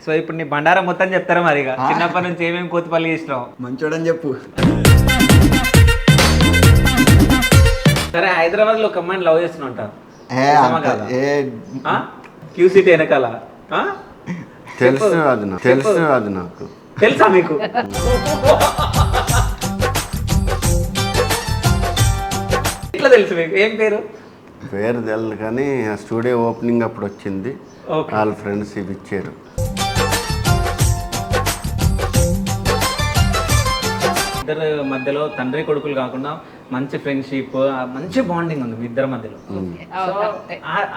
So ఇప్పుడు నీ బండారం మొత్తం చెప్తారా మరి ఇక చిన్నప్పటి నుంచి ఏమేమి కోతిపల్లి ఇష్టం మంచోడని చెప్పు. సరే హైదరాబాద్ లో ఒక అమ్మాయిని లవ్ చేస్తున్నా ఉంటా ఏ క్యూసిటీ వెనకాల ఆ? తెలుసు అది నాకు తెలుసా మీకు? ఎట్లా తెలుసు మీకు? ఏం పేరు? పేరు తెలియదు కానీ ఆ స్టూడియో ఓపెనింగ్ అప్పుడు వచ్చింది. Okay. వాళ్ళ ఫ్రెండ్స్ ఇవి ఇచ్చారు. ఇద్దరు మధ్యలో తండ్రి కొడుకులు కాకుండా మంచి ఫ్రెండ్షిప్, మంచి బాండింగ్ ఉంది మీ ఇద్దరి మధ్యలో. సో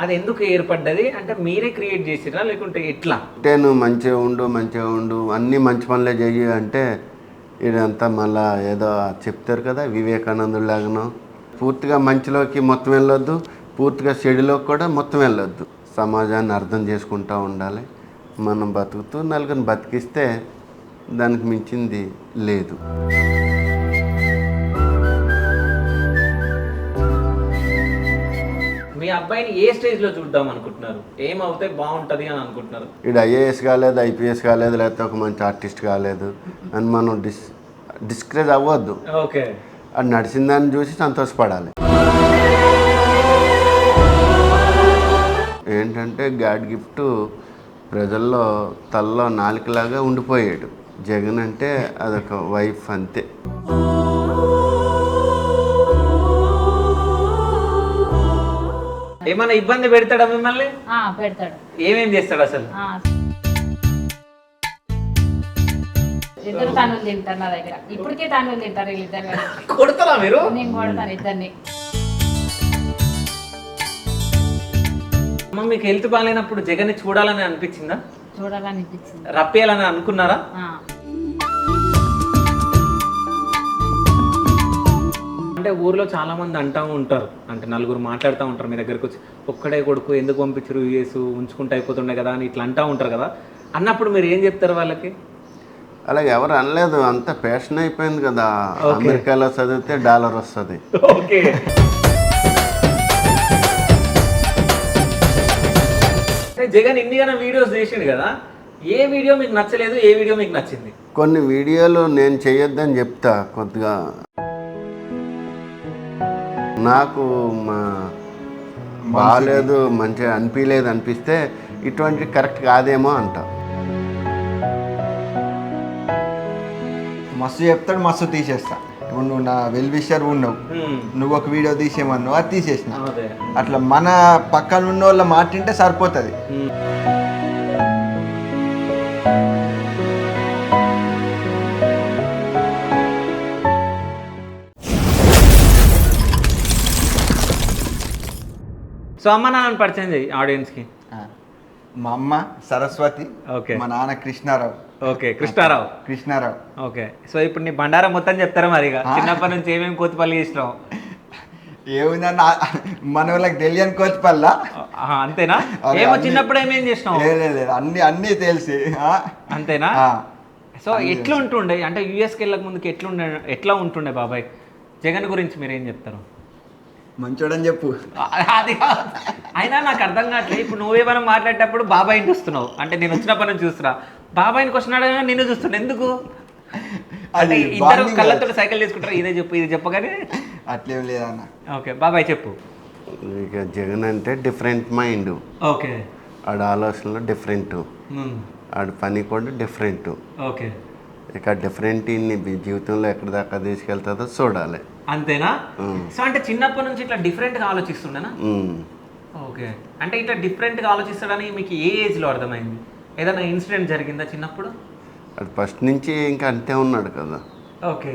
అది ఎందుకు ఏర్పడ్డది అంటే మీరే క్రియేట్ చేసిరా లేకుంటే ఎట్లా? అంటే నువ్వు మంచిగా ఉండు అన్నీ మంచి పనులే చెయ్యి అంటే ఇదంతా మళ్ళా ఏదో చెప్తారు కదా వివేకానందులాగానో పూర్తిగా మంచిలోకి మొత్తం వెళ్ళొద్దు, పూర్తిగా చెడులోకి కూడా మొత్తం వెళ్ళొద్దు. సమాజాన్ని అర్థం చేసుకుంటూ ఉండాలి. మనం బతుకుతూ నలుగురిని బతికిస్తే దానికి మించింది లేదు. మీ అబ్బాయిని ఏ స్టేజ్ లో చూద్దాం అనుకుంటున్నారు? ఏమవుతే బాగుంటది అని అనుకుంటున్నారు? ఇడు ఐఏఎస్ కాలేదు, ఐపీఎస్ కాలేదు, లేకపోతే ఒక మంచి ఆర్టిస్ట్ కాలేదు అని మనం డిస్కరేజ్ అవ్వద్దు. ఓకే, అది నడిచిన దాన్ని చూసి సంతోషపడాలి. ఏంటంటే గాడ్ గిఫ్ట్ ప్రజల్లో తల్లో నాలుకలాగా ఉండిపోయాడు. జగన్ అంటే అదొక వైఫ్ అంతే. ఏమైనా ఇబ్బంది పెడతాడా మిమ్మల్ని? పెడతాడు. ఏమేం చేస్తాడు అసలు? ఇద్దరు తనులు తింటారు నా దగ్గర. ఇప్పటికే తనులు తింటారు వీళ్ళిద్దరు. కొడతారా మీరు? నేను కొడతాను ఇద్దరిని. అమ్మ మీకు హెల్త్ బాగాలేనప్పుడు జగన్ని చూడాలని అనిపించిందా? చూడాలనిపించింది. రప్పేయాలని అనుకున్నారా? అంటే ఊర్లో చాలా మంది అంటూ ఉంటారు, అంటే నలుగురు మాట్లాడుతూ ఉంటారు మీ దగ్గరకు వచ్చి, ఒక్కడే కొడుకు ఎందుకు పంపించరు యూఎస్, ఉంచుకుంటూ అయిపోతుండే కదా అని ఇట్లా అంటూ ఉంటారు కదా. అన్నప్పుడు మీరు ఏం చెప్తారు వాళ్ళకి? అలాగే ఎవరు అనలేదు, అంత ప్యాషన్ అయిపోయింది కదా. అమెరికాలో చదివితే $1 వస్తుంది. ఓకే, జగన్ ఇన్నిగానే వీడియోస్ చేసిండు కదా, ఏ వీడియో మీకు నచ్చలేదు, ఏ వీడియో మీకు నచ్చింది? కొన్ని వీడియోలు నేను చేయొద్దని చెప్తా. కొద్దిగా నాకు బాగాలేదు, మంచిగా అనిపిస్తే ఇటువంటి కరెక్ట్ కాదేమో అంట. మస్తు చెప్తాడు, మస్తు తీసేస్తా. ఇప్పుడు నువ్వు నా వెల్ విషర్ ఉన్నావు, నువ్వు ఒక వీడియో తీసేయమన్నావు, అది తీసేసిన. అట్లా మన పక్కన ఉన్న వాళ్ళ మాట వింటే సరిపోతుంది. సో అమ్మ నాన్నని పరిచయం చేయి ఆడియన్స్కి. మా అమ్మ సరస్వతి, ఓకే, మా నాన్న Krishnarao. Okay, Krishnarao. Okay, so ఇప్పుడు నీ బండారం మొత్తం చెప్తారా మరి ఇక చిన్నప్పటి నుంచి ఏమేమి కోతిపల్లి ఇష్టం? ఏముందన్న మన వాళ్ళకి తెలియని కోతిపల్లా. అంతేనా? ఏమో చిన్నప్పుడు ఏమేం చేసినావు? లేదు అన్నీ తెలిసి. అంతేనా? సో ఎట్లా ఉంటుండే అంటే యూఎస్కి వెళ్ళక ముందుకు ఎట్లా ఉంటుండే బాబాయ్? జగన్ గురించి మీరు ఏం చెప్తారు? మంచోడని చెప్పు. అది అయినా నాకు అర్థం కావట్లేదు. ఇప్పుడు నువ్వేమైనా మాట్లాడేటప్పుడు బాబాయ్ ఇంటి వస్తున్నావు అంటే నేను వచ్చినప్పటి నుంచి చూస్తున్నా, బాబాయ్కి వస్తున్నాడు నిన్ను చూస్తున్నా ఎందుకు? అంటే ఇద్దరు కళ్ళతో సైకిల్ తీసుకుంటారు, ఇదే చెప్పు ఇది చెప్పగానే. అట్లేం లేదన్న. ఓకే బాబాయ్ చెప్పు. ఇక జగన్ అంటే డిఫరెంట్ మైండ్. ఓకే, ఆడ ఆలోచనలు డిఫరెంట్, ఆడ పని కూడా డిఫరెంట్. ఓకే, ఇక డిఫరెంట్ జీవితంలో ఎక్కడి దాకా తీసుకెళ్తుందో చూడాలి. అంతేనా? సో అంటే చిన్నప్పటి నుంచి ఇట్లా డిఫరెంట్గా ఆలోచిస్తుండేనా? ఓకే, అంటే ఇట్లా డిఫరెంట్గా ఆలోచిస్తాడని మీకు ఏ ఏజ్లో అర్థమైంది? ఏదైనా ఇన్సిడెంట్ జరిగిందా చిన్నప్పుడు? అది ఫస్ట్ నుంచి ఇంకా అంతే ఉన్నాడు కదా. ఓకే,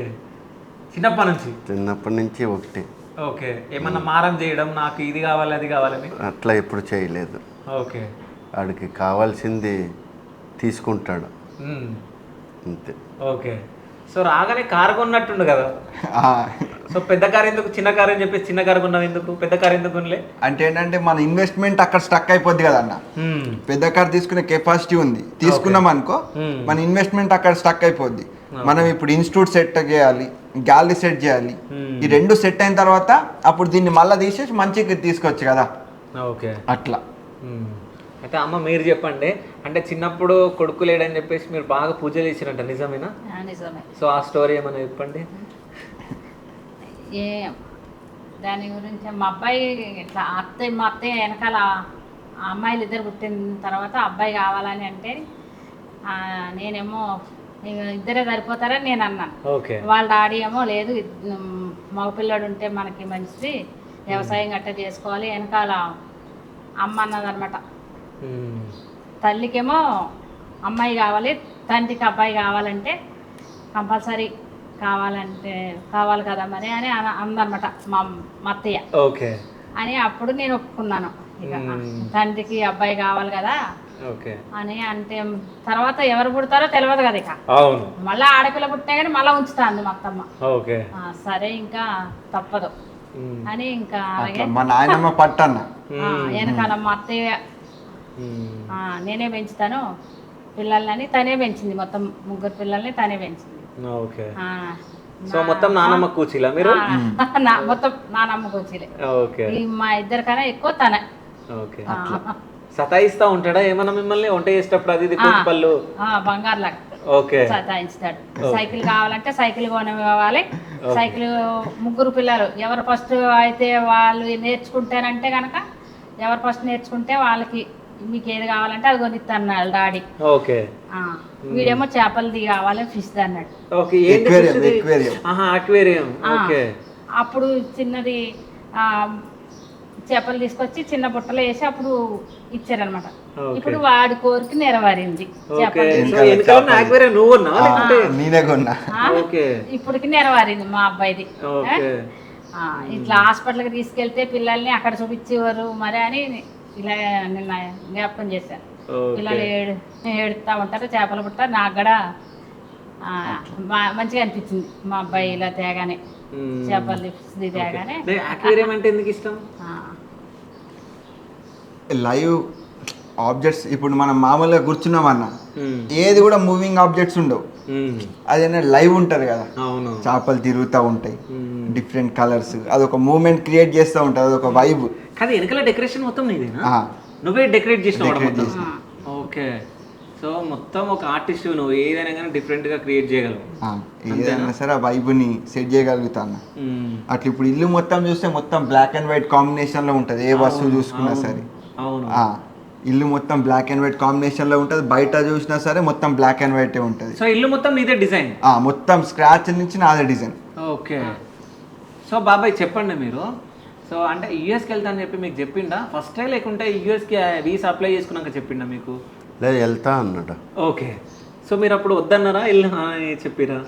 చిన్నప్పటి నుంచి ఒకటి. ఓకే, ఏమన్నా మారం చేయడం నాకు ఇది కావాలి అది కావాలని అట్లా ఎప్పుడు చేయలేదు. ఓకే, వాడికి కావాల్సింది తీసుకుంటాడు అంతే. ఓకే, సో రాగానే కారు కొన్నట్టుండు కదా. సో పెద్ద కారు ఎందుకు, చిన్న కారు అని చెప్పేసి చిన్న కారు కొన్నావు ఎందుకు, పెద్ద కారు ఎందుకు కొనలే? అంటే ఏంటంటే మన ఇన్వెస్ట్మెంట్ అక్కడ స్టక్ అయిపోద్ది కదా అన్న. పెద్ద కార్ తీసుకునే కెపాసిటీ ఉంది, తీసుకున్నాం అనుకో మన ఇన్వెస్ట్మెంట్ అక్కడ స్టక్ అయిపోద్ది. మనం ఇప్పుడు ఇన్స్టిట్యూట్ సెట్ చేయాలి, గ్యాలరీ సెట్ చేయాలి. ఈ రెండు సెట్ అయిన తర్వాత అప్పుడు దీన్ని మళ్ళీ తీసేసి మంచిగా తీసుకోవచ్చు కదా. ఓకే, అట్లా అయితే అమ్మ మీరు చెప్పండి, అంటే చిన్నప్పుడు కొడుకు లేడని చెప్పేసి మీరు బాగా పూజలు చేసిరంట, నిజమేనా? నిజమే. సో ఆ స్టోరీ ఏమైనా చెప్పండి. ఏ దాని గురించి మా అబ్బాయి ఇట్లా మా అత్తయ్య వెనకాల ఆ అమ్మాయిలు ఇద్దరు పుట్టిన తర్వాత అబ్బాయి కావాలని అంటే నేనేమో ఇద్దరే సరిపోతారని నేను అన్నాను. ఓకే. వాళ్ళ డాడీ ఏమో లేదు మగపిల్లడు ఉంటే మనకి మంచిది, వ్యవసాయం గట్ట చేసుకోవాలి. వెనకాల అమ్మ అన్నదనమాట, తల్లికేమో అమ్మాయి కావాలి, తండ్రికి అబ్బాయి కావాలంటే కంపల్సరీ కావాలి కదా మరి అని అందనమాట మా అత్తయ్య. ఓకే. అని అప్పుడు నేను ఒప్పుకున్నాను, ఇక తండ్రికి అబ్బాయి కావాలి కదా అని. అంటే తర్వాత ఎవరు పుడతారో తెలియదు కదా, ఇక మళ్ళీ ఆడపిల్ల పుట్టినా కానీ మళ్ళీ ఉంచుతాంది మా అత్తమ్మ. సరే ఇంకా తప్పదు అని ఇంకా మా నాయనమ్మ పట్టన్న వెనకాల మా అత్తయ్య నేనే పెంచుతాను పిల్లల్ని, తనే పెంచింది, మొత్తం 3 పిల్లల్ని తనే పెంచింది. సో మొత్తం నానమ్మ కూచిలా మీరు? మొత్తం నానమ్మ కూచిలే. మా ఇద్దరికన్నా ఎక్కువ తనే. సతాయిస్తా ఉంటాడా ఏమన్నా మిమ్మల్ని వంట చేసేటప్పుడు? అది పళ్ళు బంగారులాగా సతాయిస్తాడు. సైకిల్ కావాలంటే సైకిల్ కొనివ్వాలి. సైకిల్ 3 పిల్లలు, ఎవరు ఫస్ట్ అయితే వాళ్ళు నేర్చుకుంటారంటే కనుక, ఎవరు ఫస్ట్ నేర్చుకుంటే వాళ్ళకి మీకు ఏది కావాలంటే అది కొనిస్తాను డాడీ. ఓకే. వీడేమో చేపలది కావాలి, ఫిష్ అన్నాడు. అప్పుడు చిన్నది చేపలు తీసుకొచ్చి చిన్న బుట్టలో వేసి అప్పుడు ఇచ్చారనమాట. ఇప్పుడు వాడి కోరిక నెరవేరింది. ఇప్పటికి నెరవేరింది మా అబ్బాయిది. ఇట్లా హాస్పిటల్కి తీసుకెళ్తే పిల్లల్ని అక్కడ చూపించేవారు మరి అని ఇలా నిన్న జ్ఞాపకం చేశాను. పిల్లలు ఏడుతా ఉంటారు చేపల పుట్ట. నాకు కూడా మంచిగా అనిపించింది మా అబ్బాయి ఇలా తేగానే, చేపలు తేగానే. లైవ్ ఆబ్జెక్ట్స్ ఇప్పుడు మనం మామూలుగా కూర్చున్నామన్నా ఏది కూడా మూవింగ్ ఆబ్జెక్ట్స్ ఉండవు, అదేనా లైవ్ ఉంటది కదా. చేపలు తిరుగుతూ ఉంటాయి, డిఫరెంట్ కలర్స్, అదొక మూమెంట్ క్రియేట్ చేస్తూ ఉంటుంది, అదొక వైబ్. కానీ వెనకాల డెకరేషన్ మొత్తం నువ్వే డెకరేట్ చేసినావు? ఓకే. సో మొత్తం ఒక ఆర్టిస్ట్, నువ్వు ఏదైనా కానీ డిఫరెంట్ గా క్రియేట్ చేయగలవు, ఏదైనా సరే ఆ వైబ్ ని సెట్ చేయగలుగుతాను. అట్లా ఇప్పుడు ఇల్లు మొత్తం చూస్తే మొత్తం బ్లాక్ అండ్ వైట్ కాంబినేషన్ లో ఉంటది, ఏ వస్తువు చూసుకున్నా సరే. ఇల్లు మొత్తం బ్లాక్ అండ్ వైట్ కాంబినేషన్ లో ఉంటది, బయట చూసినా సరే మొత్తం బ్లాక్ అండ్ వైట్ ఉంటది. సో ఇల్లు మొత్తం నీదే డిజైన్? మొత్తం స్క్రాచ్ నుంచి నాదే డిజైన్. ఓకే. సో బాబాయ్ చెప్పండి మీరు, సో అంటే యూఎస్కి వెళ్తానని చెప్పి మీకు చెప్పిండా ఫస్ట్, లేకుంటే యూఎస్కి వీసా అప్లై చేసుకున్నాక చెప్పిండా మీకు? లేదు, వెళ్తా అన్నట. ఓకే. సో మీరు అప్పుడు వద్దన్నారా అని చెప్పిరా?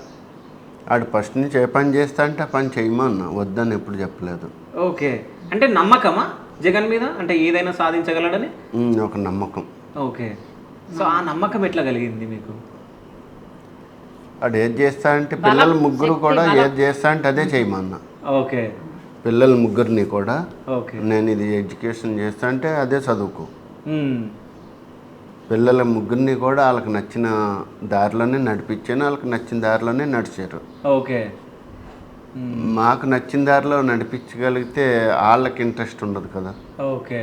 ఆడు ఫస్ట్ నుంచి ఏ పని చేస్తా అంటే ఆ పని చేయమన్నా, వద్దని ఎప్పుడు చెప్పలేదు. ఓకే. అంటే నమ్మకమా జగన్ మీద, అంటే ఏదైనా సాధించగలడని ఒక నమ్మకం. ఓకే. సో ఆ నమ్మకం ఎట్లా కలిగింది మీకు? ఆడు ఏది చేస్తా అంటే పిల్లలు 3 కూడా ఏది చేస్తా అంటే అదే చేయమన్నా. ఓకే. పిల్లలు 3 కూడా నేను ఇది ఎడ్యుకేషన్ చేస్తా అంటే అదే చదువుకో. పిల్లల 3 కూడా వాళ్ళకి నచ్చిన దారిలోనే నడిపించాను, వాళ్ళకి నచ్చిన దారిలోనే నడిచారు. ఓకే. మాకు నచ్చిన దారిలో నడిపించగలిగితే వాళ్ళకి ఇంట్రెస్ట్ ఉండదు కదా. ఓకే.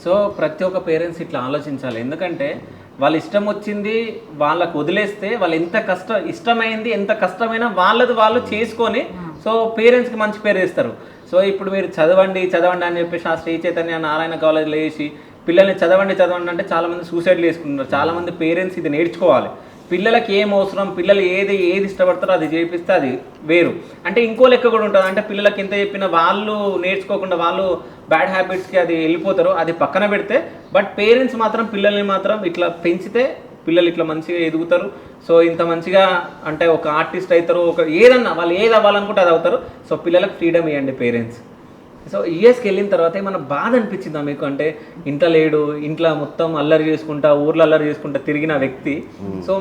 సో ప్రతి ఒక్క పేరెంట్స్ ఇట్లా ఆలోచించాలి, ఎందుకంటే వాళ్ళ ఇష్టం వచ్చింది వాళ్ళకు వదిలేస్తే వాళ్ళు ఇష్టమైంది ఎంత కష్టమైనా వాళ్ళు చేసుకొని సో పేరెంట్స్కి మంచి పేరు వేస్తారు. సో ఇప్పుడు మీరు చదవండి అని చెప్పేసి ఆ శ్రీ చైతన్య నారాయణ కాలేజ్లో వేసి పిల్లల్ని చదవండి అంటే చాలామంది సూసైడ్లు వేసుకుంటున్నారు. చాలామంది పేరెంట్స్ ఇది నేర్చుకోవాలి, పిల్లలకి ఏం అవసరం, పిల్లలు ఏది చేపిస్తారో అది చేపిస్తే అది వేరు. అంటే ఇంకో లెక్క కూడా ఉంటుంది, అంటే పిల్లలకి ఎంత చెప్పినా వాళ్ళు నేర్చుకోకుండా వాళ్ళు బ్యాడ్ హ్యాబిట్స్కి అది వెళ్ళిపోతారు, అది పక్కన పెడితే. బట్ పేరెంట్స్ మాత్రం పిల్లల్ని మాత్రం ఇట్లా పెంచితే పిల్లలు ఇట్లా మంచిగా ఎదుగుతారు. సో ఇంత మంచిగా అంటే ఒక ఆర్టిస్ట్ అవుతారు, ఏదన్నా వాళ్ళు ఏది అవ్వాలనుకుంటే అది అవుతారు. సో పిల్లలకు ఫ్రీడమ్ ఇవ్వండి పేరెంట్స్. సో యూఎస్కి వెళ్ళిన తర్వాత ఏమన్నా బాధ అనిపించిందా మీకు? అంటే ఇంట్లో లేడు, ఇంట్లో మొత్తం అల్లరి చేసుకుంటా ఊర్లో అల్లరి చేసుకుంటా తిరిగిన వ్యక్తి సో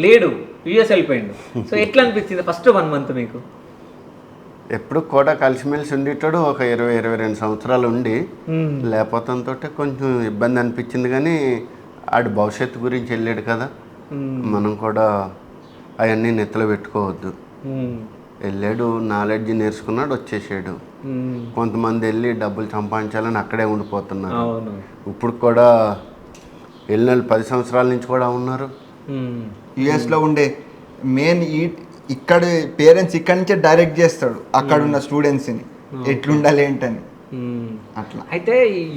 లేడు, యూఎస్ వెళ్ళిపోయిండు. సో ఎట్లా అనిపించింది ఫస్ట్ 1 month మీకు? ఎప్పుడు కూడా కలిసిమెలిసి ఉండేటాడు, ఒక 20-22 సంవత్సరాలు ఉండి లేకపోతంతో కొంచెం ఇబ్బంది అనిపించింది. కానీ ఆడి భవిష్యత్తు గురించి వెళ్ళాడు కదా, మనం కూడా అవన్నీ నెత్తలో పెట్టుకోవద్దు. వెళ్ళాడు, నాలెడ్జ్ నేర్చుకున్నాడు, వచ్చేసాడు. కొంతమంది వెళ్ళి డబ్బులు సంపాదించాలని అక్కడే ఉండిపోతున్నారు. ఇప్పుడు కూడా వెళ్ళిన వాళ్ళు 10 సంవత్సరాల నుంచి కూడా ఉన్నారు. యుఎస్లో ఉండే మెయిన్ ఇక్కడ పేరెంట్స్ ఇక్కడి నుంచే డైరెక్ట్ చేస్తాడు అక్కడ ఉన్న స్టూడెంట్స్ని ఎట్లుండాలి ఏంటని అట్లా. అయితే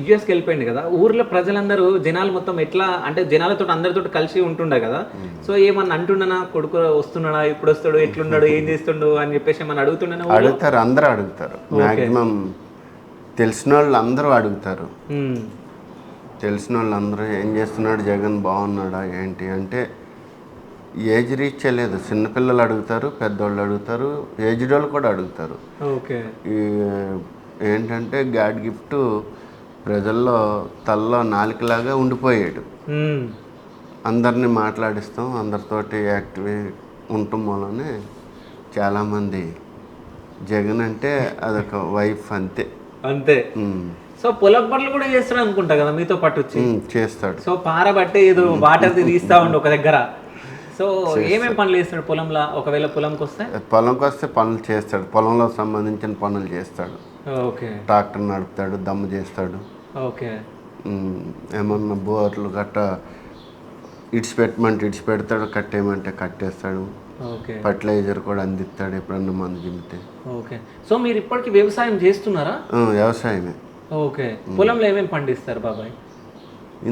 యుఎస్కి వెళ్ళిపోయింది కదా, ఊర్లో ప్రజలందరూ జనాలు మొత్తం ఎట్లా అంటే జనాలతో అందరితో కలిసి ఉంటుండే కదా, సో ఏమన్నా అంటుండనా కొడుకు వస్తున్నాడా, ఇప్పుడు వస్తాడు, ఎట్లున్నాడు, ఏం చేస్తుండు అని చెప్పేసి ఏమన్నా అడుగుతుండనా? అడుగుతారు, అందరూ అడుగుతారు. మ్యాక్సిమం తెలిసిన వాళ్ళు అందరూ అడుగుతారు. తెలిసిన వాళ్ళు అందరూ ఏం చేస్తున్నాడు, జగన్ బాగున్నాడా ఏంటి అంటే ఏజ్ రీచ్ చేయలేదు. చిన్నపిల్లలు అడుగుతారు, పెద్దవాళ్ళు అడుగుతారు, ఏజ్డ్ వాళ్ళు కూడా అడుగుతారు. ఏంటంటే గాడ్ గిఫ్ట్ ప్రజల్లో తల్లో నాలుకలాగా ఉండిపోయాడు. అందరినీ మాట్లాడిస్తాం, అందరితోటి యాక్టివ్ ఉండటం వల్లనే చాలామంది జగన్ అంటే అదొక వైఫ్ అంతే అంతే. సో పొలం పనులు కూడా చేస్తాడు అనుకుంటా కదా మీతో పాటు వచ్చి? చేస్తాడు. సో పారబట్టి ఏదో వాటర్ తీస్తా ఉండు ఒక దగ్గర. సో ఏమేమి పనులు చేస్తాడు పొలంలో? ఒకవేళ పొలంకి వస్తే పనులు చేస్తాడు, పొలంలో సంబంధించిన పనులు చేస్తాడు. ఓకే. ట్రాక్టర్ నడుపుతాడు, దమ్ము చేస్తాడు. ఓకే. ఏమన్నా బోర్లు గట్ట ఇడిచిపెట్టమంటే ఇడిచిపెడతాడు, కట్టేయమంటే కట్టేస్తాడు. ఓకే. ఫర్టిలైజర్ కూడా అందిస్తాడు ఎప్పుడన్నా మందు జిమ్మితే. ఓకే. సో మీరు ఇప్పటికి వ్యవసాయం చేస్తున్నారా? వ్యవసాయమే. ఓకే. పొలంలో ఏమేమి పండిస్తారు బాబాయ్?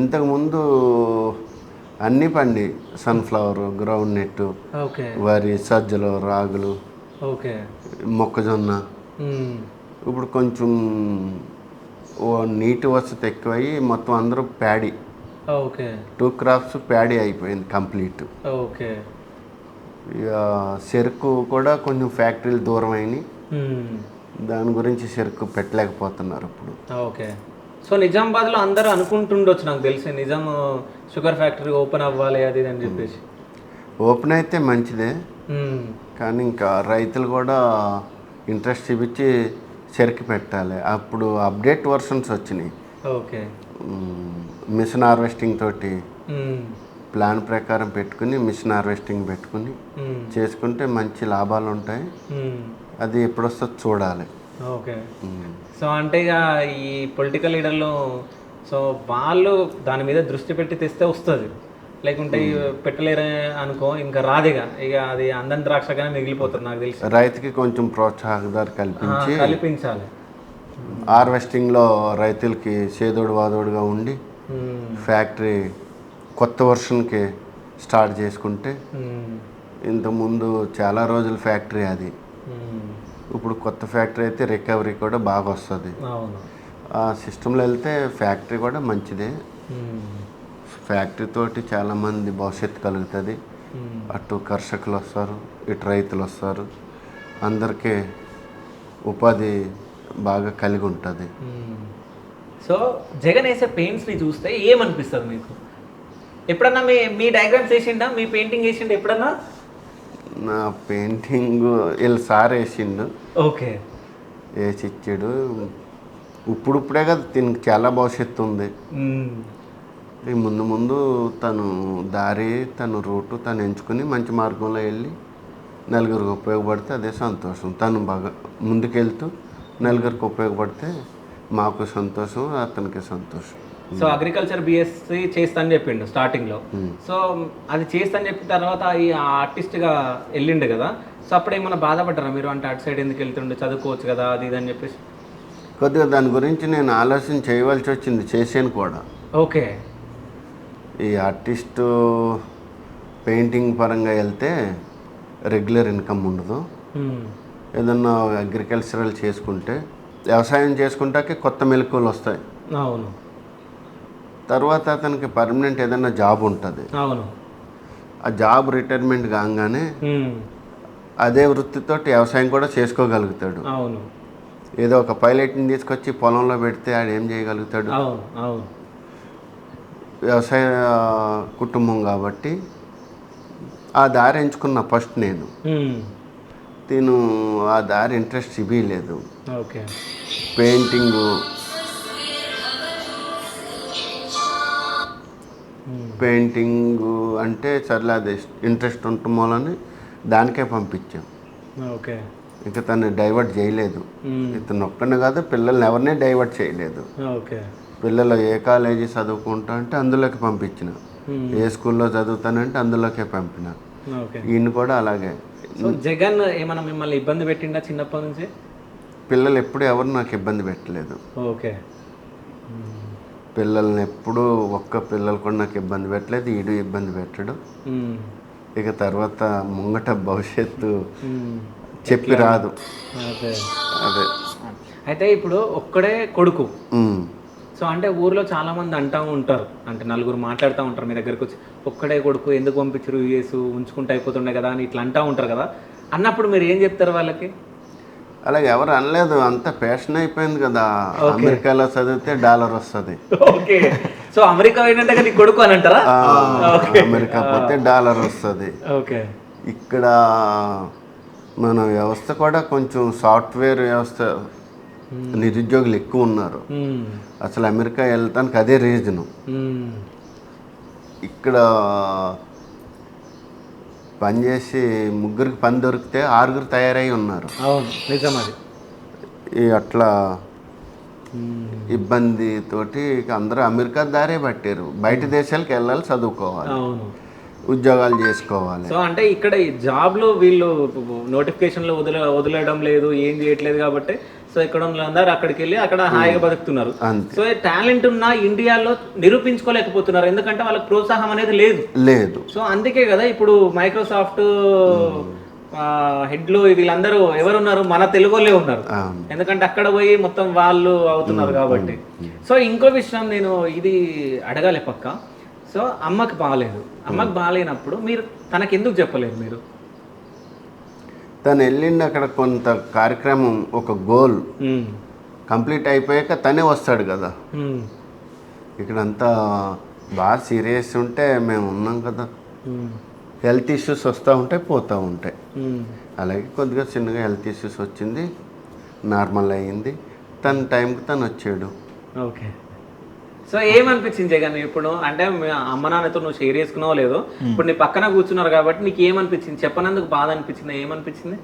ఇంతకుముందు అన్నీ పండి సన్ఫ్లవర్, గ్రౌండ్ నెట్, వరి, సజ్జలు, రాగులు, మొక్కజొన్న. ఇప్పుడు కొంచెం నీటి వసతి ఎక్కువయ్యి మొత్తం అందరూ ప్యాడీ. 2 క్రాప్స్ ప్యాడీ అయిపోయింది కంప్లీట్. ఓకే. ఇక చెరుకు కూడా కొంచెం ఫ్యాక్టరీలు దూరం అయినాయి, దాని గురించి చెరుకు పెట్టలేకపోతున్నారు ఇప్పుడు. ఓకే. సో నిజామాబాద్లో అందరూ అనుకుంటుండొచ్చు, నాకు తెలిసి నిజాం షుగర్ ఫ్యాక్టరీ ఓపెన్ అవ్వాలి అది అని చెప్పేసి. ఓపెన్ అయితే మంచిదే, కానీ ఇంకా రైతులు కూడా ఇంట్రెస్ట్ చూపించి చెరుకు పెట్టాలి. అప్పుడు అప్డేట్ వర్షన్స్ వచ్చినాయి. ఓకే. మిషన్ హార్వెస్టింగ్ తోటి ప్లాన్ ప్రకారం పెట్టుకుని మిషన్ హార్వెస్టింగ్ పెట్టుకుని చేసుకుంటే మంచి లాభాలు ఉంటాయి. అది ఎప్పుడు వస్తుందో చూడాలి. ఓకే. సో అంటే ఇక ఈ పొలిటికల్ లీడర్లు సో వాళ్ళు దాని మీద దృష్టి పెట్టి తెస్తే వస్తుంది, లేకుంటే పెట్టలేరు అనుకో ఇంకా రాదిగా, ఇక అది అందని ద్రాక్షగానే మిగిలిపోతుంది నాకు తెలిసి. రైతుకి కొంచెం ప్రోత్సాహదారు కల్పించాలి. హార్వెస్టింగ్లో రైతులకి చేదోడు వాదోడుగా ఉండి ఫ్యాక్టరీ కొత్త వర్షన్కి స్టార్ట్ చేసుకుంటే, ఇంతకుముందు చాలా రోజుల ఫ్యాక్టరీ అది, ఇప్పుడు కొత్త ఫ్యాక్టరీ అయితే రికవరీ కూడా బాగా వస్తుంది. ఆ సిస్టంలో వెళ్తే ఫ్యాక్టరీ కూడా మంచిదే. ఫ్యాక్టరీ తోటి చాలామంది భవిష్యత్తు కలుగుతుంది. అటు కర్షకులు వస్తారు, ఇటు రైతులు వస్తారు, అందరికీ ఉపాధి బాగా కలిగి ఉంటుంది. సో జగన్ వేసే పెయింట్స్ని చూస్తే ఏమనిపిస్తుంది మీకు? ఎప్పుడన్నా మీ డయాగ్రామ్స్ వేసిండా, మీ పెయింటింగ్ వేసిండు ఎప్పుడన్నా? నా పెయింటింగ్ వీళ్ళు సార్ వేసిండు. ఓకే. వేసి ఇచ్చాడు. ఇప్పుడే కదా దీనికి చాలా భవిష్యత్తు ఉంది. ముందు ముందు తను దారి, తను రూటు తను ఎంచుకుని మంచి మార్గంలో వెళ్ళి నలుగురికి ఉపయోగపడితే అదే సంతోషం. తను బాగా ముందుకెళ్తూ నలుగురికి ఉపయోగపడితే మాకు సంతోషం, అతనికి సంతోషం. సో అగ్రికల్చర్ బిఎస్సి చేస్తాను చెప్పిండు స్టార్టింగ్లో. సో అది చేస్తాను చెప్పిన తర్వాత ఈ ఆర్టిస్ట్గా వెళ్ళిండు కదా, సో అప్పుడు ఏమన్నా బాధపడ్డారా మీరు? అంటే అటు సైడ్ ఎందుకు వెళ్తుండే, చదువుకోవచ్చు కదా అది ఇది అని చెప్పేసి. కొద్దిగా దాని గురించి నేను ఆలోచన చేయవలసి వచ్చింది, చేసాను కూడా. ఓకే. ఈ ఆర్టిస్టు పెయింటింగ్ పరంగా వెళ్తే రెగ్యులర్ ఇన్కమ్ ఉండదు. ఏదన్నా అగ్రికల్చరల్ చేసుకుంటే, వ్యవసాయం చేసుకుంటాకే కొత్త మెలకువలు వస్తాయి. అవును. తర్వాత అతనికి పర్మనెంట్ ఏదైనా జాబ్ ఉంటుంది. అవును. ఆ జాబ్ రిటైర్మెంట్ కాగానే అదే వృత్తితోటి వ్యవసాయం కూడా చేసుకోగలుగుతాడు. అవును. ఏదో ఒక పైలట్ని తీసుకొచ్చి పొలంలో పెడితే ఆడు ఏం చేయగలుగుతాడు? అవును. అవును. వ్యవసాయ కుటుంబం కాబట్టి ఆ దారి ఎంచుకున్న ఫస్ట్ నేను. నేను ఆ దారి ఇంట్రెస్ట్ చూపించలేదు. ఓకే. పెయింటింగు అంటే సర్లే అది ఇంట్రెస్ట్ ఉండటం వలని దానికే పంపించాం. ఓకే. ఇంకా తను డైవర్ట్ చేయలేదు. ఇతను ఒక్కనే కాదు, పిల్లల్ని ఎవరిని డైవర్ట్ చేయలేదు. ఓకే. పిల్లలు ఏ కాలేజీ చదువుకుంటా అంటే అందులోకి పంపించిన, ఏ స్కూల్లో చదువుతానంటే అందులోకే పంపిన. ఓకే. ఈయన కూడా అలాగే. సో జగన్ ఏమైనా మిమ్మల్ని ఇబ్బంది పెట్టిండా చిన్నప్పటి నుంచి? పిల్లలు ఎప్పుడు ఎవరు నాకు ఇబ్బంది పెట్టలేదు. ఓకే. పిల్లల్ని ఎప్పుడూ ఒక్క పిల్లలు కూడా నాకు ఇబ్బంది పెట్టలేదు, ఈడు ఇబ్బంది పెట్టడు. ఇక తర్వాత ముంగట భవిష్యత్తు చెప్పి రాదు. అదే అదే. అయితే ఇప్పుడు ఒక్కడే కొడుకు. ఉమ్. సో అంటే ఊర్లో చాలా మంది అంటూ ఉంటారు, అంటే నలుగురు మాట్లాడుతూ ఉంటారు మీ దగ్గరకు వచ్చి, ఒక్కడే కొడుకు ఎందుకు పంపించరు యూఎస్, ఉంచుకుంటూ అయిపోతుండే కదా అని ఇట్లా అంటూ ఉంటారు కదా. అన్నప్పుడు మీరు ఏం చెప్తారు వాళ్ళకి? అలాగే ఎవరు అనలేదు, అంత ఫ్యాషన్ అయిపోయింది కదా. అమెరికాలో చదివితే డాలర్ వస్తుంది. ఓకే. సో అమెరికా ఏంటంటే నీ కొడుకు అని అంటారా? అమెరికా పోతే డాలర్ వస్తుంది. ఓకే. ఇక్కడ మన వ్యవస్థ కూడా కొంచెం సాఫ్ట్వేర్ వ్యవస్థ, నిరుద్యోగులు ఎక్కువ ఉన్నారు. అసలు అమెరికా వెళ్తానికి అదే రీజను. ఇక్కడ పనిచేసి ముగ్గురికి పని దొరికితే 6 తయారై ఉన్నారు. అవును, నిజం అది. అట్లా ఇబ్బంది తోటి అందరూ అమెరికా దారే పట్టారు. బయట దేశాలకు వెళ్ళాలి, చదువుకోవాలి, ఉద్యోగాలు చేసుకోవాలి. సో అంటే ఇక్కడ ఈ జాబ్లో వీళ్ళు నోటిఫికేషన్లో వదిలేయడం లేదు, ఏం చేయట్లేదు కాబట్టి సో ఇక్కడ అందరూ అక్కడికి వెళ్ళి అక్కడ హాయిగా బతుకుతున్నారు. సో టాలెంట్ ఉన్న ఇండియాలో నిరూపించుకోలేకపోతున్నారు, ఎందుకంటే వాళ్ళకి ప్రోత్సాహం అనేది లేదు. సో అందుకే కదా ఇప్పుడు మైక్రోసాఫ్ట్ హెడ్లు వీళ్ళందరూ ఎవరున్నారు, మన తెలుగు వాళ్ళే ఉన్నారు, ఎందుకంటే అక్కడ పోయి మొత్తం వాళ్ళు అవుతున్నారు కాబట్టి. సో ఇంకో విషయం నేను ఇది అడగాలి పక్క. సో అమ్మకి బాగాలేనప్పుడు మీరు తనకి ఎందుకు చెప్పలేదు? మీరు తను వెళ్ళిండి అక్కడ కొంత కార్యక్రమం, ఒక గోల్ కంప్లీట్ అయిపోయాక తనే వస్తాడు కదా. ఇక్కడంతా బాగా సీరియస్ ఉంటే మేము ఉన్నాం కదా, హెల్త్ ఇష్యూస్ వస్తూ ఉంటాయి, పోతూ ఉంటాయి. అలాగే కొద్దిగా చిన్నగా హెల్త్ ఇష్యూస్ వచ్చింది, నార్మల్ అయ్యింది, తన టైంకి తను వచ్చాడు. ఓకే. సో ఏమనిపించింది జగన్ ఇప్పుడు? అంటే అమ్మ నాన్నతో నువ్వు షేర్ చేసుకున్నావు లేదో, ఇప్పుడు నీ పక్కన కూర్చున్నారు కాబట్టి నీకు ఏమనిపించింది? చెప్పనందుకు బాధ అనిపించింది, ఏమనిపించింది?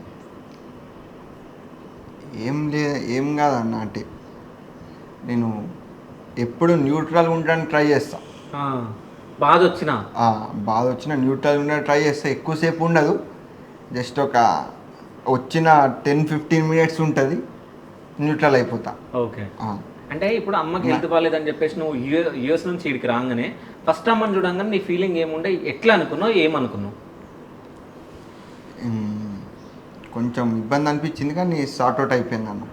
ఏం కాదన్న, అంటే నేను ఎప్పుడు న్యూట్రల్ ఉండడానికి ట్రై చేస్తా. బాధ వచ్చినా న్యూట్రల్ ఉండడానికి ట్రై చేస్తా. ఎక్కువసేపు ఉండదు, జస్ట్ ఒక వచ్చిన 10-15 మినిట్స్ ఉంటుంది, న్యూట్రల్ అయిపోతా. ఓకే. అంటే ఇప్పుడు అమ్మకి హెల్త్ బాగాలేదని చెప్పేసి నువ్వు యూఎస్ నుంచి ఇక్కడికి రాగానే ఫస్ట్ అమ్మని చూడంగానే నీ ఫీలింగ్ ఏముండే, ఎట్లా అనుకున్నావు, ఏమనుకున్నావు? కొంచెం ఇబ్బంది అనిపించింది కానీ సార్ట్అవుట్ అయిపోయింది అన్న.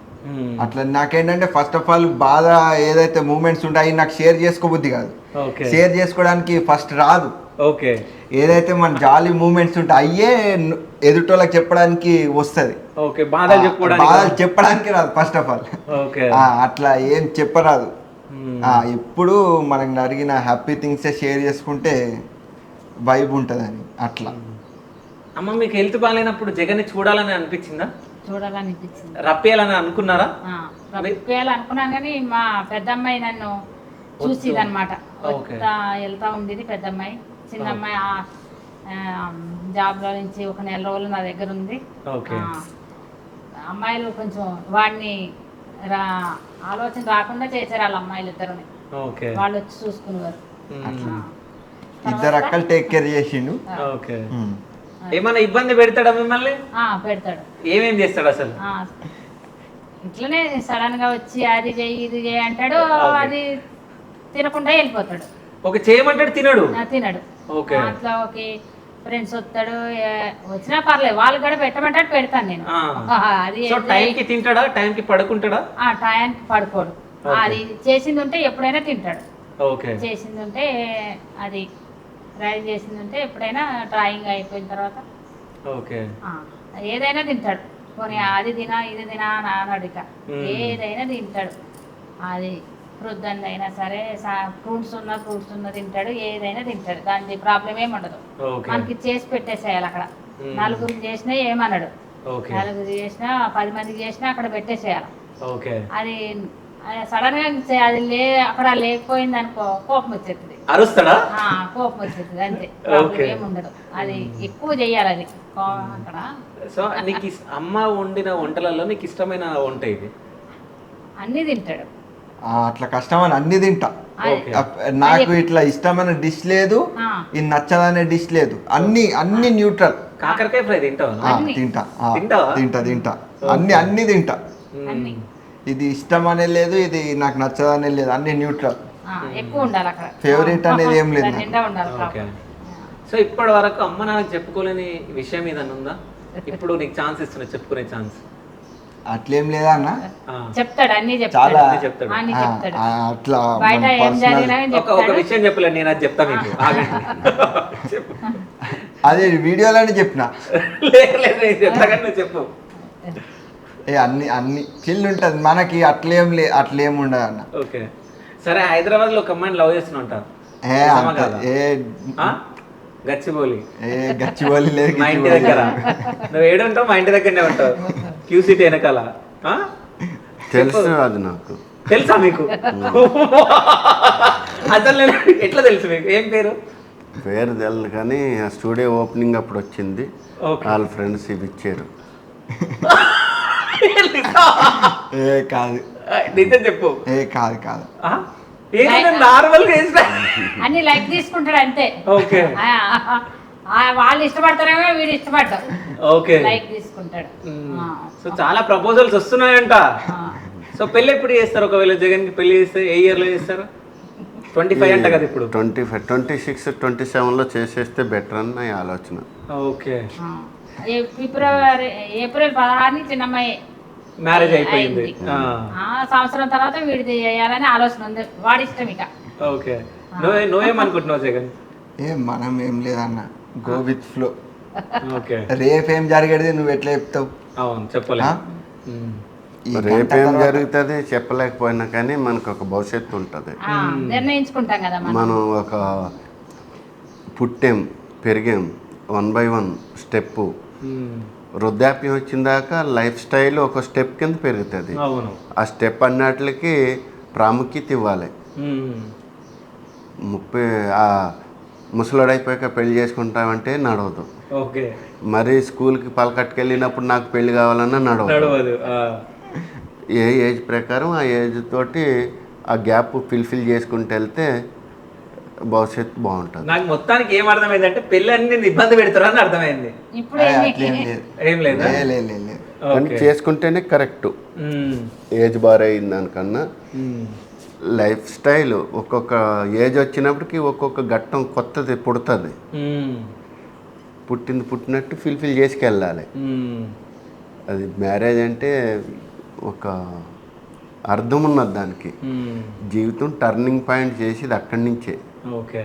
అట్లా నాకేంటంటే ఫస్ట్ ఆఫ్ ఆల్ బాధ ఏదైతే మూమెంట్స్ ఉంటాయి నాకు షేర్ చేసుకోబుద్ది కాదు, షేర్ చేసుకోవడానికి ఫస్ట్ రాదు. ఓకే. ఏదైతే మన జాలీ మూమెంట్స్ ఉంటాయి అయ్యే ఎదుటోళ్ళకి చెప్పడానికి వస్తుంది. ఓకే. బాధలు చెప్పడానికి రాదు ఫస్ట్ ఆఫ్ ఆల్. అట్లా ఏం చెప్పరాదు. ఎప్పుడు మనకి జరిగిన హ్యాపీ థింగ్సే షేర్ చేసుకుంటే వైబ్ ఉంటుందని. అట్లా అమ్మ మీకు హెల్త్ బాగాలేనప్పుడు జగన్ని చూడాలని అనిపించిందా? చూడాలనిపించింది. రప్పేయాలని అనుకున్నారా? అనుకున్నాను కానీ మా పెద్దమ్మాయి నన్ను చూసిది అనమాట, వెళ్తా ఉండేది పెద్దమ్మాయి. చిన్నమ్మాయి జాబ్లో నుంచి ఒక నెల రోజులు నా దగ్గర ఉంది. అమ్మాయిలు కొంచెం వాడిని ఆలోచన రాకుండా చేశారు వాళ్ళ అమ్మాయిలు ఇద్దరుని, వాళ్ళు వచ్చి చూసుకునేవారు. ఇద్దరు అక్కలు టేక్ కేర్ చేసిండు. ఏమైనా ఇబ్బంది పెడతాడా మిమ్మల్ని? పెడతాడు. ఏమేం చేస్తాడు అసలు? ఇట్లనే సడన్ గా వచ్చి అది చేయి ఇది చేయి అంటాడు, అది తినకుండా వెళ్ళిపోతాడు. ఓకే. చేయమంటాడు, తినడు. అట్లా ఓకే ఫ్రెండ్స్ వస్తాడు, వచ్చినా పర్లేదు, వాళ్ళు కూడా పెట్టమంటాడు, పెడతాను నేను. అది టైంకి తింటాడా, టైంకి పడుకుంటాడా? టైంకి పడుకోడు. అది చేసింది ఉంటే ఎప్పుడైనా తింటాడు. చేసింది ఉంటే అది డ్రాయింగ్ చేసింది ఉంటే ఎప్పుడైనా డ్రాయింగ్ అయిపోయిన తర్వాత ఏదైనా తింటాడు. పోనీ అది తినా ఇది తినా నాన్నడు, ఇక ఏదైనా తింటాడు. అది వృద్ధంగా అయినా సరే, ఫ్రూట్స్ ఉన్న తింటాడు, ఏదైనా తింటాడు, దానికి ప్రాబ్లం ఏమి ఉండదు. మనకి చేసి పెట్టేసేయాలి అక్కడ. నలుగురు చేసినా ఏమన్నాడు, నలుగురు చేసినా 10 మందికి చేసినా అక్కడ పెట్టేసేయాలి. అది సడన్ గా అది అక్కడ లేకపోయింది అనుకో, కోపం వచ్చేస్తుంది, అరుస్తాడా? కోపం వచ్చేస్తుంది, అంతే, ఏముండదు. అది ఎక్కువ చెయ్యాలి అది అక్కడ. సో నీకు అమ్మ వండిన వంటలలో నీకు ఇష్టమైన వంట ఇది? అన్ని తింటాడు. అట్లా కష్టం అని అన్ని తింటా. ఓకే. నాకు ఇట్లా ఇష్టమైన డిష్ లేదు, ఇది నచ్చదనే డిష్ లేదు, అన్ని న్యూట్రల్. కాకరకాయ ఫ్రై తింటావు తింటా తింటావా? తింటా అన్ని తింటా. అన్ని ఇది ఇష్టం అనే లేదు, ఇది నాకు నచ్చదనే లేదు, అన్ని న్యూట్రల్. ఎక్కువ ఉండాలి అక్కడ, ఫేవరెట్ అనేది ఏం లేదు నాకు. నిండా ఉండాలి ఓకే. సో ఇప్పటి వరకు అమ్మ నాన్నకి చెప్పుకోలేని విషయం ఏదన్నా ఉందా? ఇప్పుడు నీకు ఛాన్స్ ఇస్తున్నా చెప్పుకునే ఛాన్స్. అట్లేం లేదా అన్న, చెప్తాడు, అన్ని చాలా చెప్తాడు, అన్ని చెప్తాడు. అట్లా బయట ఏం జరిగినా ఒక విషయం చెప్పలేదు, నేను అది చెప్తా మీకు. ఆగండి. చెప్పు. అదే వీడియోలోనే చెప్పిన. లేదు లేదు, నేను చెప్తా కానీ నువ్వు చెప్పు. అన్ని చిల్లు ఉంటుంది మనకి, అట్లేం ఉండదు అన్న. ఓకే సరే, హైదరాబాద్ లో ఒక అమ్మాయిని లవ్ చేస్తున్నా ఉంటా. గచ్చిబౌలి గచ్చిబౌలి లేదు. మా ఇంటి దగ్గర నువ్వు ఏడు ఉంటావు, మా ఇంటి దగ్గరనే ఉంటావు, క్యూసిటీ వెనకాల. తెలుసు అది నాకు. తెలుసా మీకు? అసలు నేను ఎట్లా తెలుసు మీకు? ఏం పేరు? పేరు తెలియదు కానీ ఆ స్టూడియో ఓపెనింగ్ అప్పుడు వచ్చింది, వాళ్ళ ఫ్రెండ్స్ ఇవి ఇచ్చారు. కాదు, నిజం చెప్పు. కాదు నార్మల్ గా అన్ని లైక్ తీసుకుంటాడు అంతే. ఓకే. వాళ్ళు ఇష్టపడతారేమో, వీడు ఇష్టపడ్డాడు. ఓకే, లైక్ తీసుకుంటాడు. సో చాలా ప్రపోజల్స్ వస్తున్నాయంట. సో పెళ్లి ఎప్పుడు చేస్తారు? ఒకవేళ జగన్ కి పెళ్లి చేస్తే ఏ ఇయర్ లో చేస్తారు? 25 అంట కదా ఇప్పుడు. 25, 26, 27లో చేసేస్తే బెటర్ అని నా ఆలోచన. ఓకే. ఏప్రిల్ 16 చిన్నమ్మాయి మ్యారేజ్ అయిపోయింది. సంవత్సరం తర్వాత వీడిది చేయాలని ఆలోచన ఉంది, వాడి ఇష్టం ఇక. ఓకే. నువ్వేమనుకుంటున్నావు జగన్? మనం ఏం లేదన్న, గో విత్ ఫ్లో. ఓకే. రేపేం జరిగేది నువ్వు ఎట్లా చెప్తావు? అవును, చెప్పలే. రేపేం జరుగుతుంది చెప్పలేకపోయినా కానీ మనకు ఒక భవిష్యత్తు ఉంటుంది. నిర్ణయించుకుంటాం కదా మనం. ఒక పుట్టాం పెరిగాం 1 by 1 స్టెప్. వృద్ధాప్యం వచ్చిన దాకా లైఫ్ స్టైల్ ఒక స్టెప్ కింద పెరుగుతుంది. ఆ స్టెప్ అన్నట్లకి ప్రాముఖ్యత ఇవ్వాలి. 30 ముసలోడైపోయాక పెళ్లి చేసుకుంటామంటే నడవదు. ఓకే. మరి స్కూల్కి పలకట్టుకెళ్ళినప్పుడు నాకు పెళ్లి కావాలన్నా నడవదు. ఏ ఏజ్ ప్రకారం ఆ ఏజ్ తోటి ఆ గ్యాప్ ఫిల్ఫిల్ చేసుకుంటూ వెళ్తే భవిష్యత్తు బాగుంటుంది. నాకు మొత్తానికి ఏం అర్థమైంది అంటే పెళ్ళి అన్ని ఇబ్బంది పెడతారని అర్థమైంది. ఏం లేదు, కానీ చేసుకుంటేనే కరెక్ట్. ఏజ్ బార్ అయిన దానికన్నా లైఫ్ స్టైల్ ఒక్కొక్క ఏజ్ వచ్చినప్పటికి ఒక్కొక్క ఘట్టం కొత్తది పుడుతుంది. పుట్టినట్టు ఫిల్ఫిల్ చేసుకెళ్ళాలి. అది మ్యారేజ్ అంటే ఒక అర్థం ఉన్నది దానికి. జీవితం టర్నింగ్ పాయింట్ చేసేది అక్కడి నుంచే. ఓకే.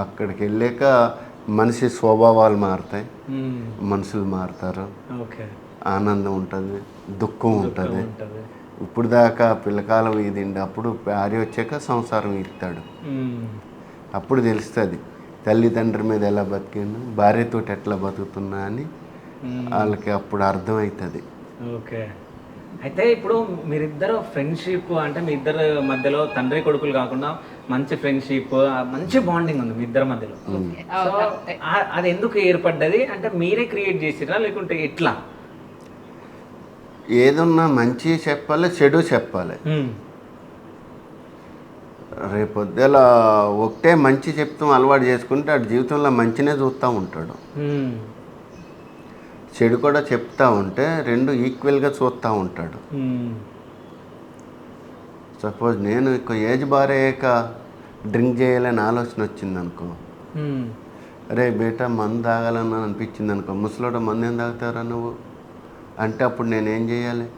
అక్కడికి వెళ్ళాక మనిషి స్వభావాలు మారుతాయి, మనుషులు మారుతారు. ఆనందం ఉంటుంది, దుఃఖం ఉంటుంది. ఇప్పుడు దాకా పిల్లకాలం ఇదిండి, అప్పుడు భార్య వచ్చాక సంసారం ఇస్తాడు. అప్పుడు తెలుస్తుంది తల్లిదండ్రి మీద ఎలా బతికినా, భార్యతో ఎట్లా బతుకుతున్నా అని వాళ్ళకి అప్పుడు అర్థమవుతుంది. ఓకే. అయితే ఇప్పుడు మీరిద్దరు ఫ్రెండ్షిప్ అంటే మీ ఇద్దరు మధ్యలో తండ్రి కొడుకులు కాకుండా మంచి ఫ్రెండ్షిప్, మంచి బాండింగ్ ఉంది మీ ఇద్దరి మధ్యలో. అది ఎందుకు ఏర్పడ్డది? అంటే మీరే క్రియేట్ చేసిరా లేకుంటే ఎట్లా? ఏదన్నా మంచి చెప్పాలి, చెడు చెప్పాలి. రేపొద్దుల ఒకటే మంచి చెప్తాం అలవాటు చేసుకుంటే అటు జీవితంలో మంచినే చూస్తూ ఉంటాడు. చెడు కూడా చెప్తా ఉంటే రెండు ఈక్వల్గా చూస్తూ ఉంటాడు. సపోజ్ నేను ఒక ఏజ్ బార్ అయ్యాక డ్రింక్ చేయాలని ఆలోచన వచ్చింది అనుకో, అరే బేటా మందు తాగాలని అనిపించింది అనుకో, ముసలోడు మందు ఏం తాగుతారా నువ్వు అంటే అప్పుడు నేనేం చేయాలి?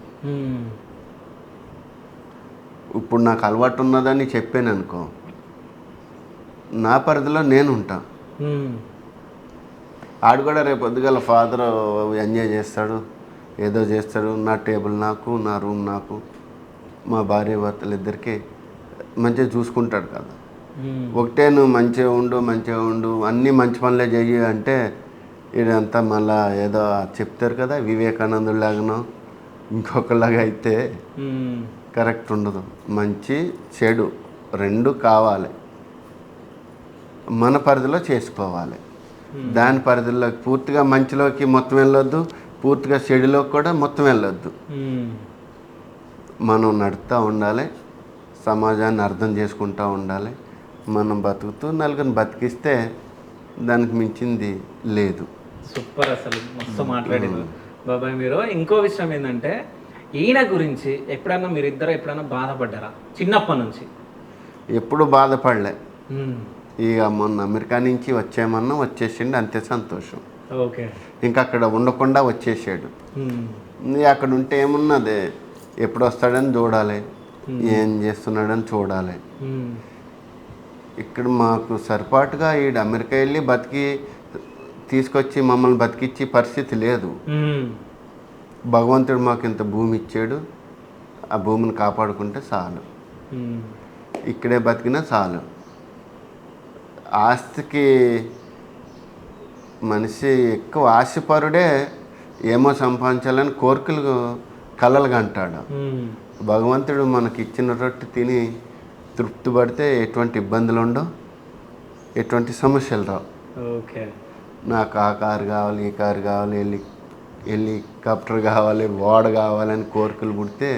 ఇప్పుడు నాకు అలవాటు ఉన్నదని చెప్పాను అనుకో, నా పరిధిలో నేను ఉంటా. ఆడు కూడా రేపు పొద్దుగల ఫాదర్ ఎంజాయ్ చేస్తాడు, ఏదో చేస్తాడు, నా టేబుల్ నాకు, నా రూమ్ నాకు, మా భార్య భర్తలు ఇద్దరికి మంచిగా చూసుకుంటాడు కదా. ఒకటే నువ్వు మంచిగా ఉండు అన్నీ మంచి పనులే చెయ్యి అంటే ఇదంతా మళ్ళా ఏదో చెప్తారు కదా వివేకానందులాగానో ఇంకొకలాగా అయితే కరెక్ట్ ఉండదు. మంచి చెడు రెండు కావాలి, మన పరిధిలో చేసుకోవాలి. దాని పరిధిలో పూర్తిగా మంచిలోకి మొత్తం వెళ్ళొద్దు, పూర్తిగా చెడులోకి కూడా మొత్తం వెళ్ళొద్దు. మనం నడుస్తూ ఉండాలి, సమాజాన్ని అర్థం చేసుకుంటూ ఉండాలి. మనం బతుకుతూ నలుగురిని బతికిస్తే దానికి మించింది లేదు. సూపర్, అసలు మస్తు మాట్లాడారు బాబాయ్ మీరు. ఇంకో విషయం ఏంటంటే ఈయన గురించి ఎప్పుడన్నా మీరిద్దరు ఎప్పుడన్నా బాధపడ్డారా చిన్నప్పటి నుంచి? ఎప్పుడు బాధపడలే. ఇక మొన్న అమెరికా నుంచి వచ్చేసిండు, అంతే సంతోషం. ఓకే. ఇంకా అక్కడ ఉండకుండా వచ్చేసాడు. అక్కడ ఉంటే ఏమున్నది, ఎప్పుడు వస్తాడని చూడాలి, ఏం చేస్తున్నాడని చూడాలి. ఇక్కడ మాకు సరిపాటుగా ఈడు అమెరికా వెళ్ళి బతికి తీసుకొచ్చి మమ్మల్ని బతికిచ్చే పరిస్థితి లేదు. భగవంతుడు మాకు ఇంత భూమి ఇచ్చాడు, ఆ భూమిని కాపాడుకుంటే చాలు, ఇక్కడే బతికినా చాలు. ఆస్తికి మనిషి ఎక్కువ ఆశపరుడే, ఏమో సంపాదించాలని కోరికలు కలలుగా అంటాడు. భగవంతుడు మనకి ఇచ్చిన రొట్టె తిని తృప్తి పడితే ఎటువంటి ఇబ్బందులు ఉండవు, ఎటువంటి సమస్యలు రావు. ఓకే. నాకు ఆ కారు కావాలి, ఈ కారు కావాలి, హెలికాప్టర్ కావాలి, ఓడ కావాలని కోరికలు పుడితే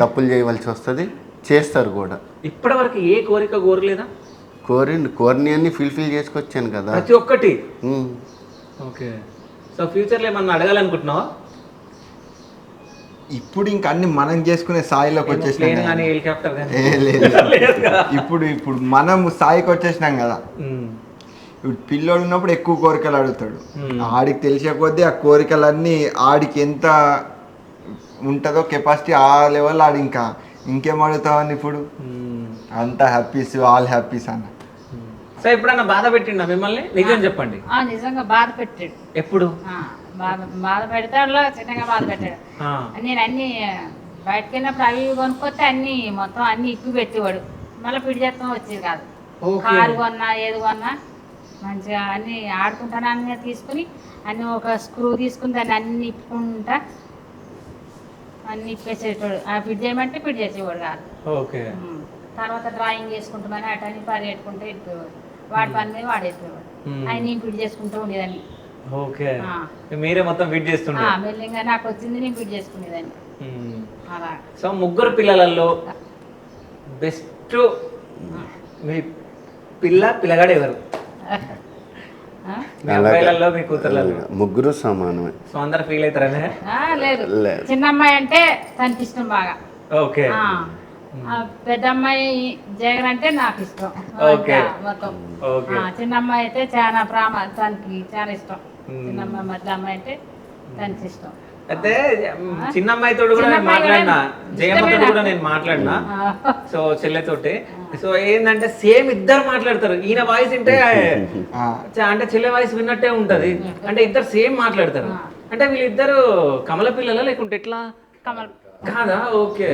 తప్పులు చేయవలసి వస్తుంది, చేస్తారు కూడా. ఇప్పటివరకు ఏ కోరిక కోరలేదా? కోరిని అన్ని ఫిల్ఫిల్ చేసుకొచ్చాను కదా ప్రతి ఒక్కటి. ఓకే. సో ఫ్యూచర్లో ఏమన్నా అడగాలనుకుంటున్నావా? ఇప్పుడు ఇంకా అన్ని మనం చేసుకునే స్థాయిలోకి వచ్చేసినాం. హెలికాప్టర్ ఇప్పుడు మనం స్థాయికి వచ్చేసినాం కదా. ఇప్పుడు పిల్లోడు ఉన్నప్పుడు ఎక్కువ కోరికలు అడుగుతాడు, ఆడికి తెలిసే కొద్దీ ఆ కోరికలన్నీ ఆడికి ఎంత ఉంటుందో కెపాసిటీ ఆ లెవెల్ ఆడి ఇంకేం అడుగుతావని ఇప్పుడు అంతా హ్యాపీస్, ఆల్ హ్యాపీస్ అన్న. సో ఎప్పుడన్నా బాధ పెట్టిండా మిమ్మల్ని? నిజం చెప్పండి. నిజంగా బాధ పెట్టాడు. ఎప్పుడు బాధ పెడతాడు, చిన్నగా బాధ పెట్టాడు. నేను అన్ని బయటకు వెళ్ళినప్పుడు అవి కొనుక్కొస్తే మొత్తం అన్ని ఇక్కు పెట్టేవాడు. మళ్ళీ పిడి చేస్తాం వచ్చేది కాదు. కారు కొన్నా ఏది కొన్నా మంచిగా అన్ని ఆడుకుంటాను అన్నీ తీసుకుని అన్ని ఒక స్క్రూ తీసుకుని దాన్ని అన్ని ఇప్పుకుంటా అన్ని ఇప్పేసేటోడు. పిడి చేయమంటే పిడి చేసేవాడు కాదు. తర్వాత డ్రాయింగ్ చేసుకుంటామని అటని పరిగెట్టుకుంటే ఇప్పేవాడు. వాడి పని మీద వాడు ఎత్తేవాడు. ఆయన నేను పిడి చేసుకుంటూ ఉండేదాన్ని. ఓకే. మీరే మొత్తం ఫిట్ చేస్తుండే? మెల్లిగా నాకు వచ్చింది, నేను ఫిట్ చేసుకునేదాన్ని అలా. సో ముగ్గురు పిల్లలలో బెస్ట్ మీ పిల్లగాడు ఎవరు? మీ అబ్బాయిలలో మీ కూతుర్లలో? ముగ్గురు సమానమే. సో అందరు ఫీల్ అవుతారనే? లేదు, చిన్న అమ్మాయి అంటే తనకి ఇష్టం బాగా. ఓకే. పెద్ద అమ్మాయి జగన్ అంటే నాకు ఇష్టం మొత్తం. చిన్న అమ్మాయి అయితే చాలా తనకి చాలా ఇష్టం. చిన్న అమ్మాయి మధ్య అమ్మాయి అంటే తనకి ఇష్టం. అయితే చిన్న అమ్మాయితో కూడా నేను మాట్లాడినా, జయమ్మతో కూడా నేను మాట్లాడినా, సో చెల్లెతోటి. సో ఏంటంటే సేమ్ ఇద్దరు మాట్లాడతారు. ఈయన వాయిస్ వింటే అంటే చెల్లె వాయిస్ విన్నట్టే ఉంటది. అంటే ఇద్దరు సేమ్ మాట్లాడతారు. అంటే వీళ్ళిద్దరు కమల పిల్లలా లేకుంటే ఎట్లా? కమల కాదా? ఓకే.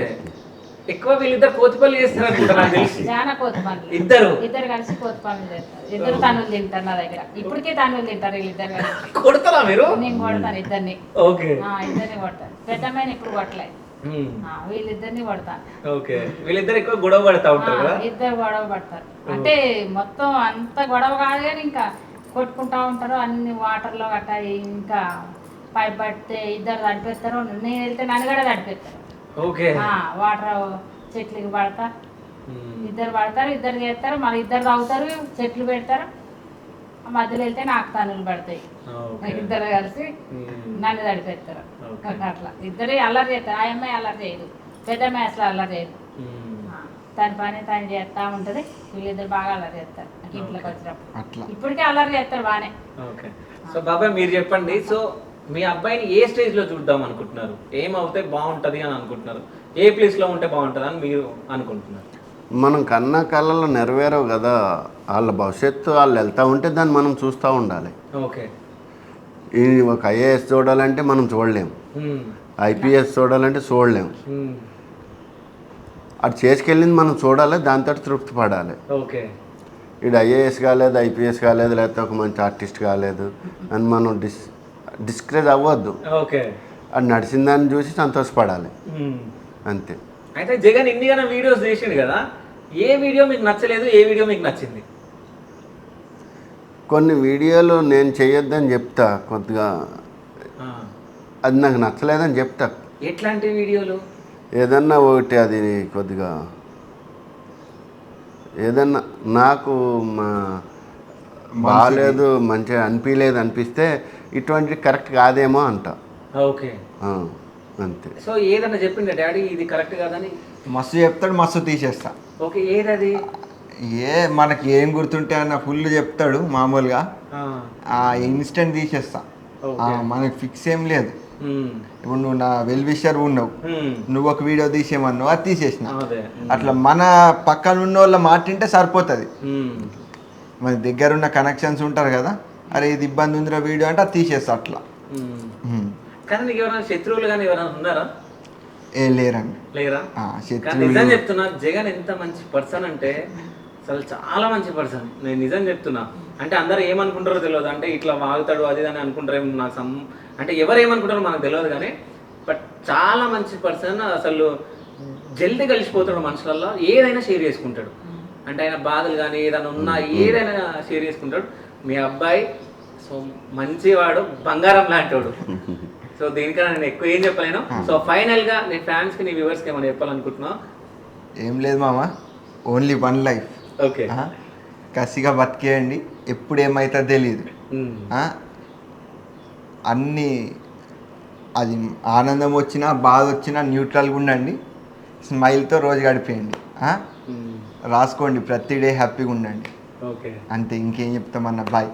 ఎక్కువ వీళ్ళిద్దరు కోతిపల్లి చేస్తారు అనుకుంటా నాకు తెలిసి. చాలా కోతిపల్లి ఇద్దరు కలిసి కోతిపల్లి చేస్తారు. ఇద్దరు తనులు తింటారు నా దగ్గర. ఇప్పటికే తనులు తింటారు వీళ్ళిద్దరు కలిసి. కొడతారా మీరు? నేను కొడతాను ఇద్దరిని. ఓకే. ఇద్దరిని కొడతాను. పెద్ద అమ్మాయిని ఇప్పుడు కొట్టలేదు, వీళ్ళిద్దరిని కొడతాను. ఓకే. వీళ్ళిద్దరు ఎక్కువ గొడవ పడతా ఉంటారు కదా? ఇద్దరు గొడవ పడతారు. అంటే మొత్తం అంత గొడవ కాదు కానీ ఇంకా కొట్టుకుంటా ఉంటారు. అన్ని వాటర్లో గట్ట ఇంకా పైప్ పడితే ఇద్దరు తడిపేస్తారు. నేను వెళ్తే నన్ను కూడా తడిపేస్తారు. ఓకే. వాటర్ చెట్లకి పడతా, ఇద్దరు పడతారు, ఇద్దరు చేస్తారు, మళ్ళీ ఇద్దరు తాగుతారు, చెట్లు పెడతారు. మధ్యలో వెళ్తే నాకు తనులు పడతాయి. ఇద్దరు కలిసి నన్ను తడిపేస్తారు. అట్లా ఇద్దరు అల్లరి చేస్తారు. ఆ అమ్మాయి అల్లరి చేయదు, పెద్ద అమ్మాయి అసలు అల్లరి చేయదు. తన పని తను చేస్తా ఉంటది. వీళ్ళిద్దరు బాగా అల్లరి చేస్తారు ఇంట్లోకి వచ్చినప్పుడు. ఇప్పటికే అల్లరి చేస్తారు బాగానే. ఓకే. సో బాబాయ్ మీరు చెప్పండి, సో మీ అబ్బాయిని ఏ స్టేజ్ లో చూద్దాం అనుకుంటున్నారు? ఏమవుతే బాగుంటది అని అనుకుంటున్నారు? ఏ ప్లేస్ లో ఉంటే బాగుంటుంది అని మీరు అనుకుంటున్నారు? మనం కన్నా కళ్ళలో నెరవేరవు కదా. వాళ్ళ భవిష్యత్తు వాళ్ళు వెళ్తూ ఉంటే దాన్ని మనం చూస్తూ ఉండాలి. ఓకే. ఈ ఒక ఐఏఎస్ చూడాలంటే మనం చూడలేము, ఐపీఎస్ చూడాలంటే చూడలేము. అది చేసుకెళ్ళింది మనం చూడాలి, దాంతో తృప్తి పడాలి. ఓకే. ఇది ఐఏఎస్ కాలేదు, ఐపీఎస్ కాలేదు, లేకపోతే ఒక మంచి ఆర్టిస్ట్ కాలేదు అని మనం డిస్కరేజ్ అవ్వద్దు. ఓకే. అది నడిచిన దాన్ని చూసి సంతోషపడాలి, అంతే. అయితే జగన్ ఇన్నిగానే వీడియోస్ చేసిండు కదా, ఏ వీడియో మీకు నచ్చలేదు, ఏ వీడియో మీకు నచ్చింది? కొన్ని వీడియోలు నేను చేయొద్దని చెప్తా, కొద్దిగా అది నాకు నచ్చలేదని చెప్తా. ఎట్లాంటి వీడియోలు? ఏదన్నా ఒకటి అది కొద్దిగా ఏదన్నా నాకు బాగాలేదు మంచిగా అనిపించలేదు అనిపిస్తే ఇటువంటి కరెక్ట్ కాదేమో అంట. ఓకే, అంతే. సో ఏదన్నా చెప్పిండే డాడీ ఇది కరెక్ట్ కాదని? మస్తు చెప్తాడు, మస్తు తీసేస్తా. ఓకే, ఏదది? మనకి ఏం గుర్తుంటే అన్న ఫుల్ చెప్తాడు మామూలుగా, ఇన్స్టెంట్ తీసేస్తా. మనకి ఫిక్స్ ఏం లేదు. ఇప్పుడు నువ్వు నా వెల్ విషర్ ఉన్నావు, నువ్వు ఒక వీడియో తీసేయమన్నావు, అది తీసేసిన. అట్లా మన పక్కన ఉన్న వాళ్ళ మాట వింటే సరిపోతుంది. మన దగ్గర ఉన్న కనెక్షన్స్ ఉంటారు కదా, అరే ఇది ఇబ్బంది ఉందిరా వీడియో అంటే అది తీసేస్తా అట్లా. కానీ నీకు ఎవరైనా శత్రువులు కానీ ఎవరైనా ఉన్నారా? లేరండి. లేరా? నిజం చెప్తున్నా, జగన్ ఎంత మంచి పర్సన్ అంటే అసలు చాలా మంచి పర్సన్. నేను నిజం చెప్తున్నా. అంటే అందరూ ఏమనుకుంటారో తెలియదు, అంటే ఇట్లా వాగుతాడు అది అని అనుకుంటారేమో. నాకు అంటే ఎవరు ఏమనుకుంటారో మనకు తెలియదు కానీ, బట్ చాలా మంచి పర్సన్. అసలు జల్దీ కలిసిపోతాడు మనుషులలో, ఏదైనా షేర్ చేసుకుంటాడు. అంటే ఆయన బాధలు కానీ ఏదైనా ఉన్నా ఏదైనా షేర్ చేసుకుంటాడు. మీ అబ్బాయి సో మంచివాడు, బంగారం లాంటివాడు. సో దీనికన్నా నేను ఎక్కువ ఏం చెప్పలేను. సో ఫైనల్గా నేను ఫ్యాన్స్కి, నీ వ్యూవర్స్కి ఏమైనా చెప్పాలనుకుంటున్నావు? ఏం లేదు మామ, ఓన్లీ వన్ లైఫ్. ఓకే, కసిగా బతికేయండి, ఎప్పుడు ఏమవుతుందో తెలియదు. అన్నీ అది ఆనందం వచ్చినా బాధ వచ్చినా న్యూట్రల్గా ఉండండి, స్మైల్తో రోజు గడిపేయండి, రాసుకోండి, ప్రతి డే హ్యాపీగా ఉండండి. ఓకే, అంతే, ఇంకేం చెప్తామన్న. బాయ్.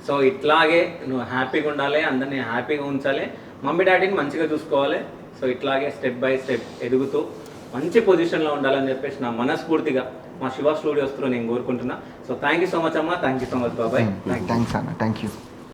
సో ఇట్లాగే నువ్వు హ్యాపీగా ఉండాలి, అందరినీ హ్యాపీగా ఉంచాలి, మమ్మీ డాడీని మంచిగా చూసుకోవాలి. సో ఇట్లాగే స్టెప్ బై స్టెప్ ఎదుగుతూ మంచి పొజిషన్లో ఉండాలని చెప్పేసి నా మనస్ఫూర్తిగా మా శివ స్టూడియోస్లో నేను కోరుకుంటున్నా. So thank you so much అమ్మా, థ్యాంక్ యూ సో మచ్ బాబాయ్. థ్యాంక్స్ అన్న, థ్యాంక్ యూ.